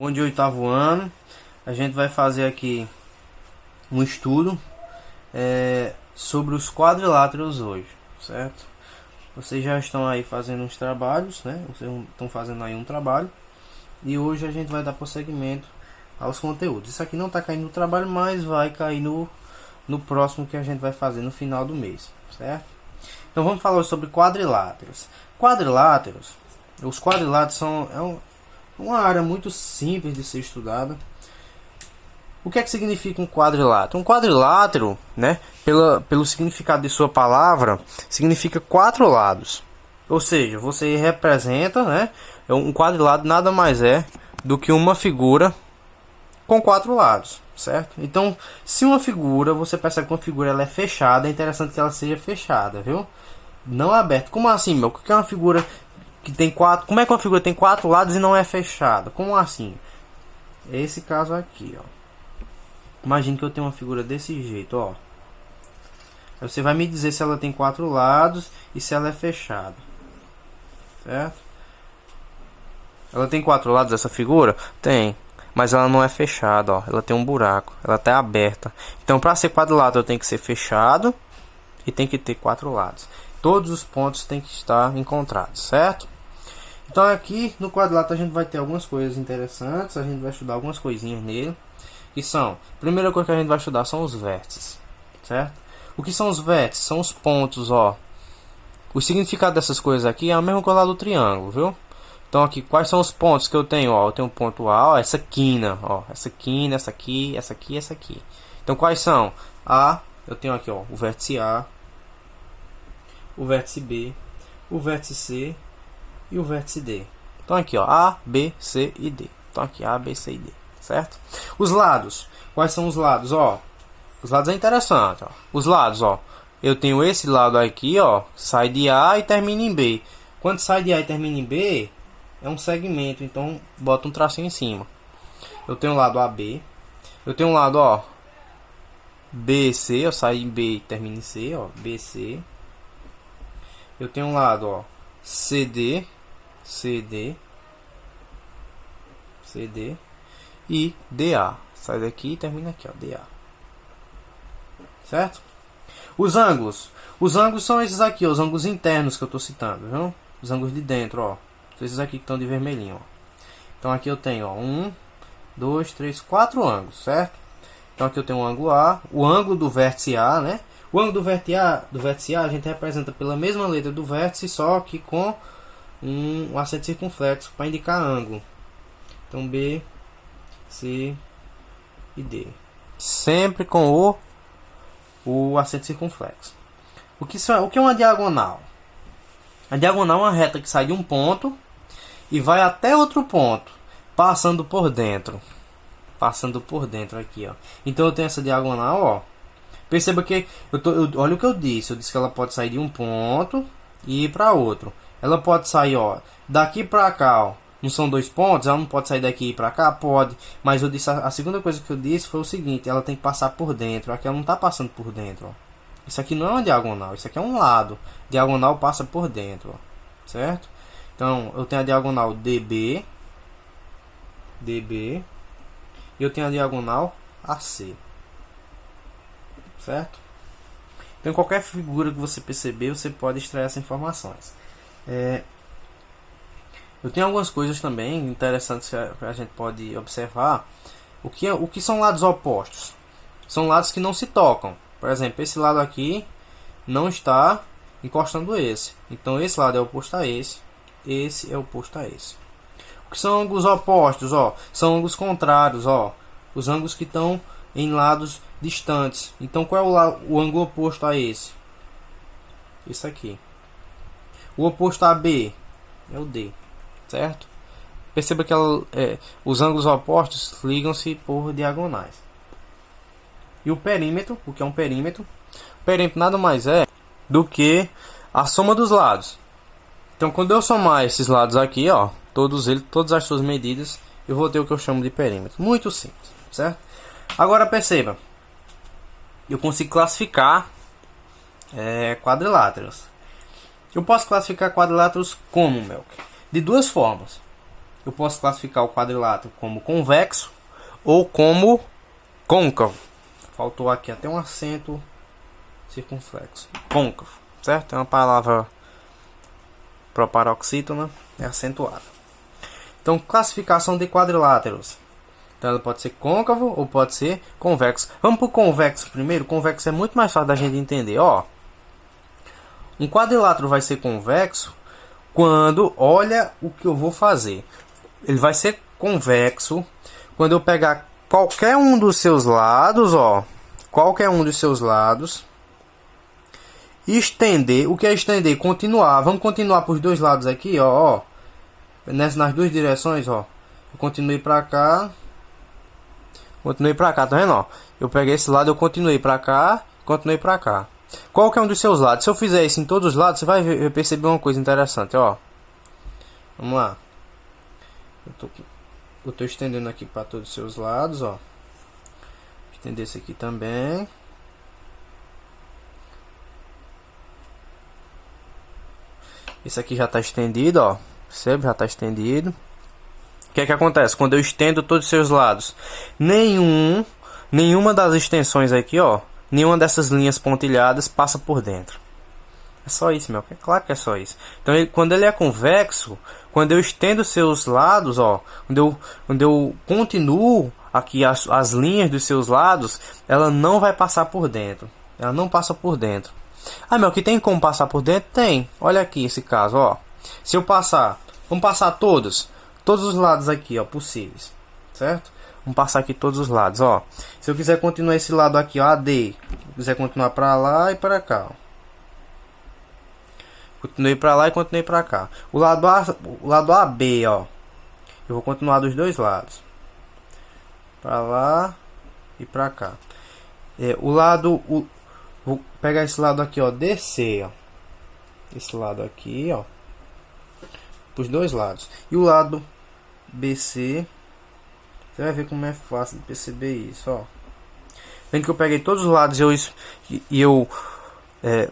De oitavo ano, a gente vai fazer aqui um estudo sobre os quadriláteros hoje, certo? Vocês já estão aí fazendo uns trabalhos, né? Vocês estão fazendo aí um trabalho e hoje a gente vai dar prosseguimento aos conteúdos. Isso aqui não está caindo no trabalho, mas vai cair no próximo que a gente vai fazer no final do mês, certo? Então vamos falar sobre quadriláteros. Os quadriláteros são uma área muito simples de ser estudada. O que é que significa um quadrilátero? Um quadrilátero, né, pelo significado de sua palavra, significa quatro lados. Ou seja, você representa, né, um quadrilátero nada mais é do que uma figura com quatro lados, certo? Então, se uma figura, você percebe que uma figura ela é fechada, é interessante que ela seja fechada, viu? Não aberta. Como assim, meu? O que é uma figura que tem quatro? Como é que uma figura tem quatro lados e não é fechada? Como assim? Esse caso aqui, ó. Imagine que eu tenho uma figura desse jeito, ó. Aí você vai me dizer se ela tem quatro lados e se ela é fechada, certo? Ela tem quatro lados essa figura? Tem, mas ela não é fechada, ó. Ela tem um buraco, ela está aberta. Então, para ser quadrilátero, tem que ser fechado e tem que ter quatro lados. Todos os pontos têm que estar encontrados, certo? Então aqui no quadrilátero a gente vai ter algumas coisas interessantes, a gente vai estudar algumas coisinhas nele, que são, a primeira coisa que a gente vai estudar são os vértices, certo? O que são os vértices? São os pontos, ó. O significado dessas coisas aqui é a mesma coisa lá do triângulo, viu? Então aqui, quais são os pontos que eu tenho, ó? Eu tenho um ponto A, ó, essa quina, ó, essa quina, essa aqui, essa aqui, essa aqui. Então quais são? Eu tenho aqui, ó, o vértice A, o vértice B, o vértice C e o vértice D. Então aqui, ó, A, B, C e D. Então aqui A, B, C e D, certo? Os lados. Quais são os lados, ó? Os lados é interessante, ó. Os lados, ó. Eu tenho esse lado aqui, ó, sai de A e termina em B. Quando sai de A e termina em B, é um segmento, então bota um tracinho em cima. Eu tenho o lado AB. Eu tenho um lado, ó, BC, ó, sai em B e termina em C, ó, BC. Eu tenho um lado, ó, CD, CD, CD e DA. Sai daqui e termina aqui, ó, DA. Certo? Os ângulos. Os ângulos são esses aqui, ó, os ângulos internos que eu estou citando, viu? Os ângulos de dentro, ó. Esses aqui que estão de vermelhinho, ó. Então aqui eu tenho, ó, 1, 2, 3, 4 ângulos, certo? Então aqui eu tenho o ângulo A, o ângulo do vértice A, né? O ângulo do vértice A a gente representa pela mesma letra do vértice, só que com um acento circunflexo para indicar ângulo. Então B, C e D. Sempre com o acento circunflexo. O que é uma diagonal? A diagonal é uma reta que sai de um ponto e vai até outro ponto, passando por dentro. Passando por dentro aqui, ó. Então eu tenho essa diagonal, ó. Perceba que olha o que eu disse que ela pode sair de um ponto e ir para outro. Ela pode sair, ó, daqui para cá, ó. Não são dois pontos, ela não pode sair daqui e ir para cá, pode. Mas eu disse a segunda coisa que eu disse foi o seguinte, ela tem que passar por dentro. Aqui ela não está passando por dentro, ó. Isso aqui não é uma diagonal, isso aqui é um lado. Diagonal passa por dentro, ó. Certo? Então eu tenho a diagonal DB, DB, e eu tenho a diagonal AC. Certo? Então qualquer figura que você perceber, você pode extrair essas informações. Eu tenho algumas coisas também interessantes que a gente pode observar. O que são lados opostos? São lados que não se tocam. Por exemplo, esse lado aqui não está encostando esse. Então esse lado é oposto a esse. Esse é oposto a esse. O que são ângulos opostos? Ó, são ângulos contrários. Ó, os ângulos que estão em lados distantes. Então qual é o ângulo oposto a esse? Esse aqui. O oposto a B é o D, certo? Perceba que os ângulos opostos ligam-se por diagonais. E o perímetro, o que é um perímetro? O perímetro nada mais é do que a soma dos lados. Então quando eu somar esses lados aqui, ó, todas as suas medidas, eu vou ter o que eu chamo de perímetro. Muito simples, certo? Agora perceba, eu consigo classificar quadriláteros. Eu posso classificar quadriláteros como, Melk? De duas formas. eu posso classificar o quadrilátero como convexo ou como côncavo. Faltou aqui até um acento circunflexo. Côncavo, certo? É uma palavra proparoxítona, é acentuada. Então, classificação de quadriláteros. Então, ela pode ser côncavo ou pode ser convexo. Vamos para o convexo primeiro. O convexo é muito mais fácil da gente entender. Ó, um quadrilátero vai ser convexo quando, olha o que eu vou fazer. Ele vai ser convexo quando eu pegar qualquer um dos seus lados, ó, qualquer um dos seus lados, estender. O que é estender? Continuar. Vamos continuar por dois lados aqui, ó, nas duas direções, ó. Eu continuei para cá, continuei para cá, tá vendo, ó? Eu peguei esse lado, eu continuei para cá, continuei para cá. Qualquer um dos seus lados. Se eu fizer isso em todos os lados, você vai perceber uma coisa interessante, ó. Vamos lá. Eu tô estendendo aqui para todos os seus lados, ó. Estender esse aqui também. Esse aqui já está estendido, ó. Percebe? Já está estendido. O que é que acontece? Quando eu estendo todos os seus lados, nenhuma das extensões aqui, ó, nenhuma dessas linhas pontilhadas passa por dentro. É só isso, meu. É claro que é só isso. Então, quando ele é convexo, quando eu estendo seus lados, ó, quando eu continuo aqui as linhas dos seus lados, ela não vai passar por dentro. Ela não passa por dentro. Ah, meu, que tem como passar por dentro? Tem. Olha aqui esse caso, ó. Se eu passar, vamos passar todos os lados aqui, ó, possíveis, certo? Vamos passar aqui todos os lados, ó. Se eu quiser continuar esse lado aqui, ó, AD, quiser continuar para lá e para cá, ó. Continuei para lá e continuei para cá. O lado AB, ó. Eu vou continuar dos dois lados. Para lá e para cá. Vou pegar esse lado aqui, ó, DC, ó. Esse lado aqui, ó. Os dois lados. E o lado BC. Você vai ver como é fácil de perceber isso, ó. Vendo que eu peguei todos os lados e eu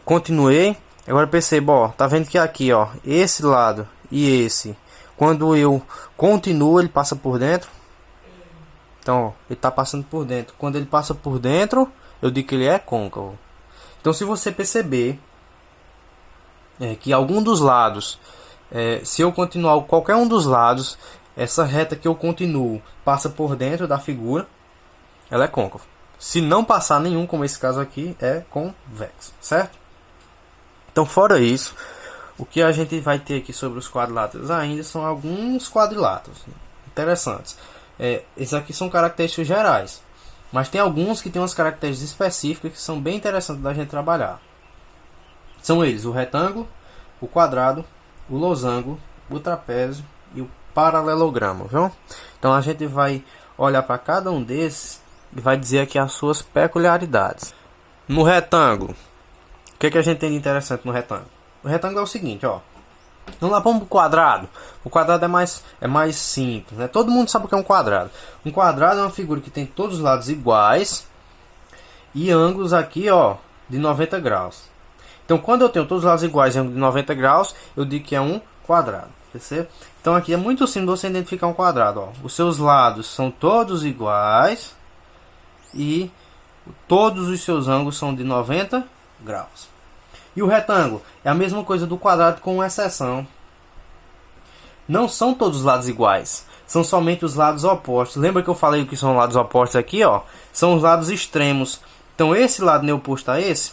continuei. Agora perceba, ó. Tá vendo que aqui, ó, esse lado e esse, quando eu continuo, ele passa por dentro. Então, ó, ele tá passando por dentro. Quando ele passa por dentro, eu digo que ele é côncavo. Então, se você perceber que algum dos lados, se eu continuar qualquer um dos lados, essa reta que eu continuo passa por dentro da figura, ela é côncava. Se não passar nenhum, como esse caso aqui, é convexo, certo? Então, fora isso, o que a gente vai ter aqui sobre os quadriláteros ainda são alguns quadriláteros interessantes. Esses aqui são características gerais, mas tem alguns que têm umas características específicas que são bem interessantes da gente trabalhar. São eles: o retângulo, o quadrado, o losango, o trapézio e o paralelogramo, viu? Então a gente vai olhar para cada um desses e vai dizer aqui as suas peculiaridades. No retângulo, o que a gente tem de interessante no retângulo? O retângulo é o seguinte, ó. Vamos lá, vamos para o quadrado. O quadrado é mais simples, né? Todo mundo sabe o que é um quadrado. Um quadrado é uma figura que tem todos os lados iguais e ângulos aqui, ó, de 90 graus. Então, quando eu tenho todos os lados iguais e ângulo de 90 graus, eu digo que é um quadrado. Percebe? Então, aqui é muito simples você identificar um quadrado, ó. Os seus lados são todos iguais e todos os seus ângulos são de 90 graus. E o retângulo é a mesma coisa do quadrado, com uma exceção. Não são todos os lados iguais, são somente os lados opostos. Lembra que eu falei que são lados opostos aqui, ó? São os lados extremos. Então esse lado não é oposto a esse.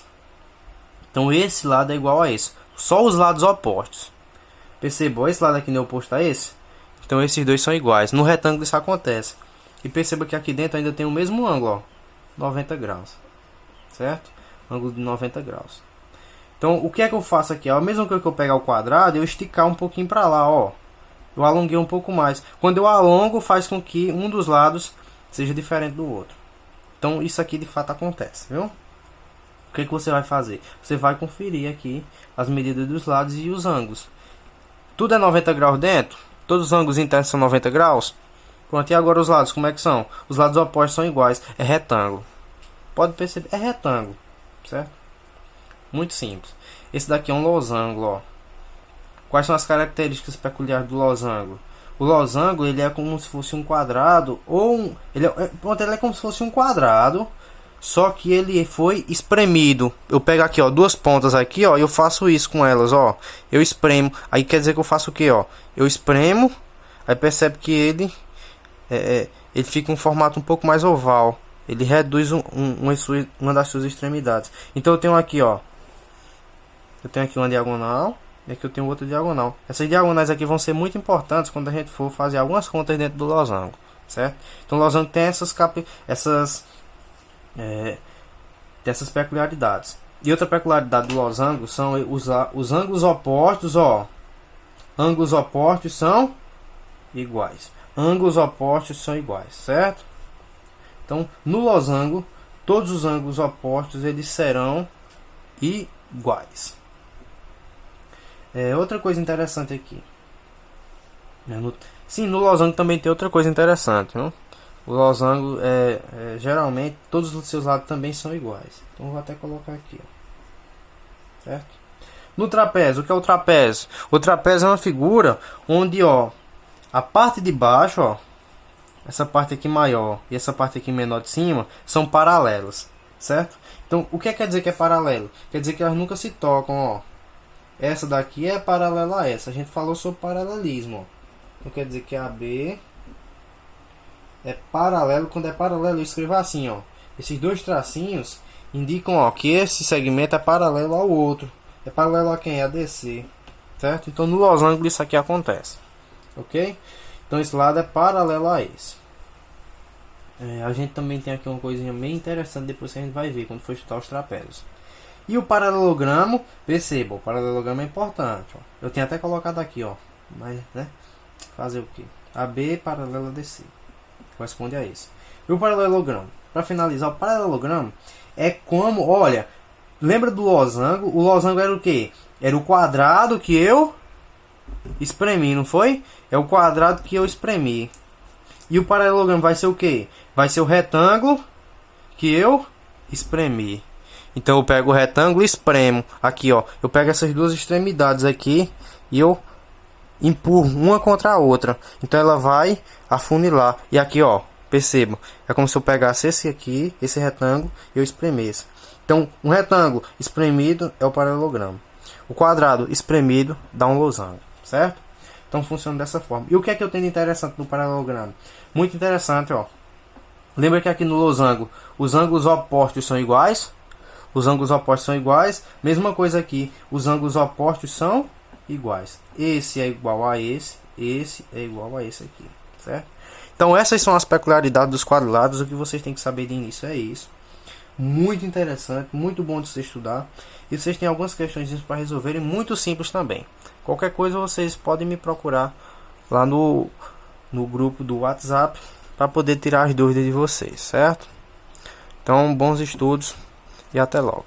Então esse lado é igual a esse. Só os lados opostos. Perceba, esse lado aqui não é oposto a esse. Então esses dois são iguais. No retângulo isso acontece. E perceba que aqui dentro ainda tem o mesmo ângulo, ó, 90 graus. Certo? Ângulo de 90 graus. Então, o que é que eu faço aqui? É a mesma coisa que eu pegar o quadrado, eu esticar um pouquinho para lá, ó. Eu alonguei um pouco mais. Quando eu alongo, faz com que um dos lados seja diferente do outro. Então, isso aqui de fato acontece, viu? O que você vai fazer? Você vai conferir aqui as medidas dos lados e os ângulos. Tudo é 90 graus dentro? Todos os ângulos internos são 90 graus? Pronto, e agora os lados, como é que são? Os lados opostos são iguais. É retângulo. Pode perceber, é retângulo, certo? Muito simples. Esse daqui é um losango, ó. Quais são as características peculiares do losango? O losango, ele é como se fosse um quadrado, ou pronto, ele é como se fosse um quadrado, só que ele foi espremido. Eu pego aqui, ó, duas pontas aqui, ó, e eu faço isso com elas, ó. Eu espremo. Aí quer dizer que eu faço o que, ó? Eu espremo, aí percebe que ele fica um formato um pouco mais oval. Ele reduz uma das suas extremidades. Então eu tenho aqui, ó, eu tenho aqui uma diagonal e aqui eu tenho outra diagonal. Essas diagonais aqui vão ser muito importantes quando a gente for fazer algumas contas dentro do losango, certo? Então o losango tem essas peculiaridades. E outra peculiaridade do losango são os ângulos opostos, ó. Ângulos opostos são iguais. Ângulos opostos são iguais, certo? Então, no losango, todos os ângulos opostos eles serão iguais. Outra coisa interessante aqui. No losango também tem outra coisa interessante, não? O losango geralmente todos os seus lados também são iguais. Então vou até colocar aqui, ó. Certo? No trapézio, o que é o trapézio? O trapézio é uma figura onde, ó, a parte de baixo, ó, essa parte aqui maior e essa parte aqui menor de cima são paralelas, certo? Então, o que quer dizer que é paralelo? Quer dizer que elas nunca se tocam, ó. Essa daqui é paralela a essa. A gente falou sobre paralelismo, ó. Então quer dizer que a B é paralelo. Quando é paralelo, eu escrevo assim, ó. Esses dois tracinhos indicam, ó, que esse segmento é paralelo ao outro. É paralelo a quem? A DC, certo? Então no losango isso aqui acontece, ok? Então esse lado é paralelo a esse. A gente também tem aqui uma coisinha bem interessante, depois que a gente vai ver quando for estudar os trapézios. E o paralelogramo, perceba, o paralelogramo é importante, ó. Eu tinha até colocado aqui, ó, mas, né, fazer o que? AB paralela a DC, corresponde a esse. E o paralelogramo, para finalizar, o paralelogramo é como, olha, lembra do losango? O losango era o que? Era o quadrado que eu espremi, não foi? É o quadrado que eu espremi. E o paralelogramo vai ser o que? Vai ser o retângulo que eu espremi. Então eu pego o retângulo e espremo. Aqui, ó, eu pego essas duas extremidades aqui e eu empurro uma contra a outra. Então ela vai afunilar. E aqui, ó, perceba, é como se eu pegasse esse aqui, esse retângulo, e eu espremesse. Então, um retângulo espremido é o paralelogramo. O quadrado espremido dá um losango, certo? Então funciona dessa forma. E o que é que eu tenho de interessante no paralelogramo? Muito interessante, ó. Lembra que aqui no losango os ângulos opostos são iguais? Os ângulos opostos são iguais. Mesma coisa aqui, os ângulos opostos são iguais. Esse é igual a esse é igual a esse aqui, certo? Então essas são as peculiaridades dos quadriláteros. O que vocês têm que saber de início é isso. Muito interessante, muito bom de se estudar. E vocês têm algumas questões para resolverem, muito simples também. Qualquer coisa vocês podem me procurar lá no grupo do WhatsApp para poder tirar as dúvidas de vocês, certo? Então, bons estudos e até logo.